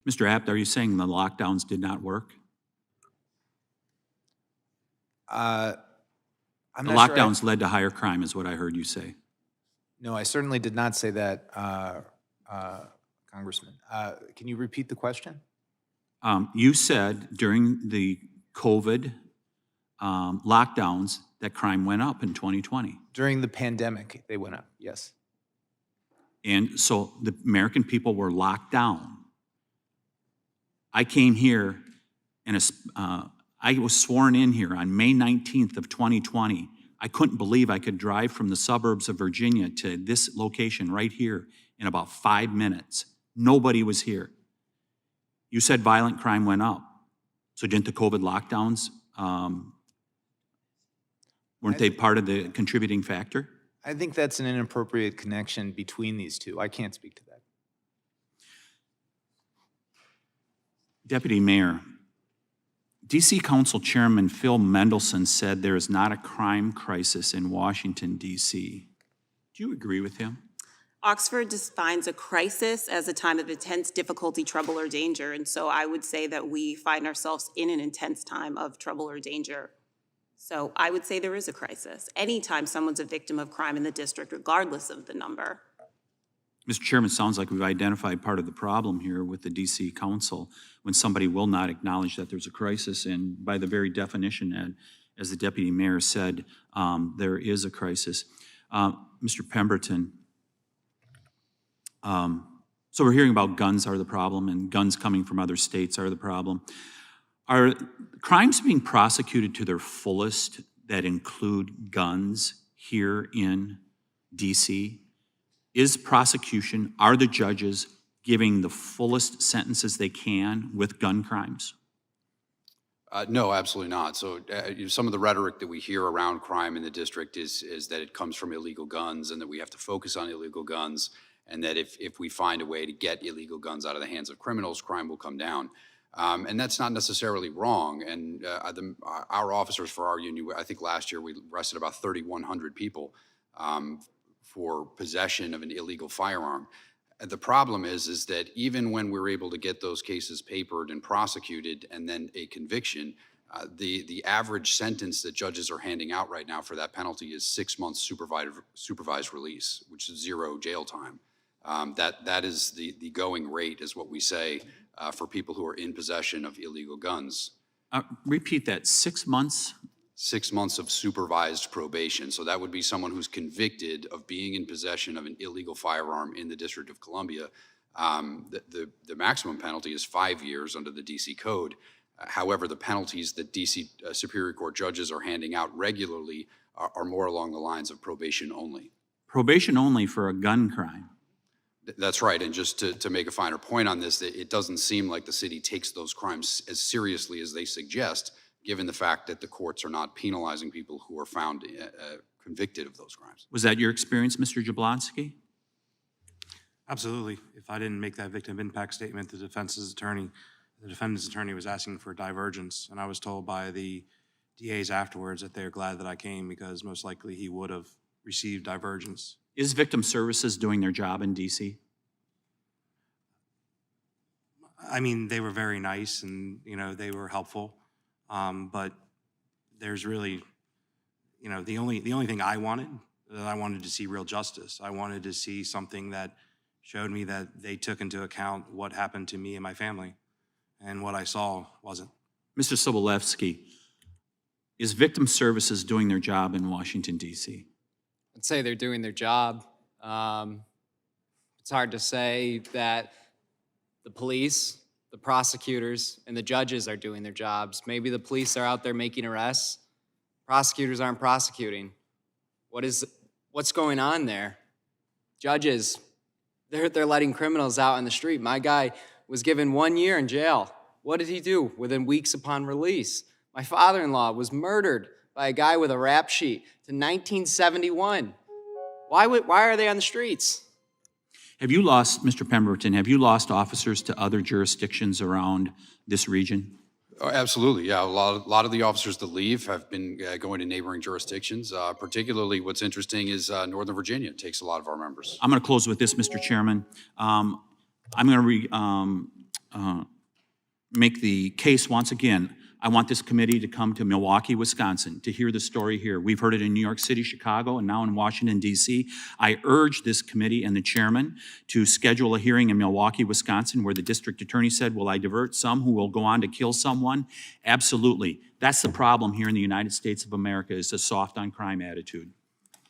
Mr. Apt, are you saying the lockdowns did not work? I'm The not sure. lockdowns led to higher crime is what I heard you say. No, I certainly did not say that, Congressman. Can you repeat the question? You said during the COVID lockdowns that crime went up in 2020. During the pandemic, they went up, yes. And so the American people were locked down. I came here and I was sworn in here on May 19th of 2020. I couldn't believe I could drive from the suburbs of Virginia to this location right here in about 5 minutes. Nobody was here. You said violent crime went up. So didn't the COVID lockdowns, weren't they part of the contributing factor? I think that's an inappropriate connection between these two. I can't speak to that. Deputy Mayor, DC Council Chairman Phil Mendelson said there is not a crime crisis in Washington, DC. Do you agree with him? Oxford defines a crisis as a time of intense difficulty, trouble, or danger. And so I would say that we find ourselves in an intense time of trouble or danger. So I would say there is a crisis. Anytime someone's a victim of crime in the district, regardless of the number. Mr. Chairman, sounds like we've identified part of the problem here with the DC Council when somebody will not acknowledge that there's a crisis. And by the very definition, Ed, as the Deputy Mayor said, there is a crisis. Mr. Pemberton, so we're hearing about guns are the problem and guns coming from other states are the problem. Are crimes being prosecuted to their fullest that include guns here in DC? Is prosecution, are the judges giving the fullest sentences they can with gun crimes? No, absolutely not. So some of the rhetoric that we hear around crime in the district is that it comes from illegal guns and that we have to focus on illegal guns, and that if we find a way to get illegal guns out of the hands of criminals, crime will come down. And that's not necessarily wrong. And our officers for our union, I think last year we arrested about 3,100 people for possession of an illegal firearm. The problem is that even when we're able to get those cases papered and prosecuted and then a conviction, the average sentence that judges are handing out right now for that penalty is 6 months supervised release, which is 0 jail time. That is the going rate, is what we say, for people who are in possession of illegal guns. Repeat that, 6 months? 6 months of supervised probation. So that would be someone who's convicted of being in possession of an illegal firearm in the District of Columbia. The maximum penalty is 5 years under the DC Code. However, the penalties that DC Superior Court judges are handing out regularly are more along the lines of probation only. Probation only for a gun crime? That's right, and just to make a finer point on this, it doesn't seem like the city takes those crimes as seriously as they suggest, given the fact that the courts are not penalizing people who are found convicted of those crimes. Was that your experience, Mr. Jablonski? Absolutely. If I didn't make that victim impact statement, the defendant's attorney was asking for divergence, and I was told by the DAs afterwards that they're glad that I came because most likely he would have received divergence. Is Victim Services doing their job in DC? I mean, they were very nice and, they were helpful. But there's really, the only thing I wanted to see real justice. I wanted to see something that showed me that they took into account what happened to me and my family, and what I saw wasn't. Mr. Sobolewski, is Victim Services doing their job in Washington, D.C.? I'd say they're doing their job. It's hard to say that the police, the prosecutors, and the judges are doing their jobs. Maybe the police are out there making arrests. Prosecutors aren't prosecuting. What's going on there? Judges, they're letting criminals out on the street. My guy was given 1 year in jail. What did he do within weeks upon release? My father-in-law was murdered by a guy with a rap sheet to 1971. Why are they on the streets? Have you lost, Mr. Pemberton, have you lost officers to other jurisdictions around this region? Oh, absolutely, yeah. A lot of the officers that leave have been going to neighboring jurisdictions. Particularly what's interesting is Northern Virginia takes a lot of our members. I'm going to close with this, Mr. Chairman. I'm going to make the case once again. I want this committee to come to Milwaukee, Wisconsin, to hear the story here. We've heard it in New York City, Chicago, and now in Washington, D.C. I urge this committee and the chairman to schedule a hearing in Milwaukee, Wisconsin, where the district attorney said, will I divert some who will go on to kill someone? Absolutely. That's the problem here in the United States of America, is a soft on crime attitude.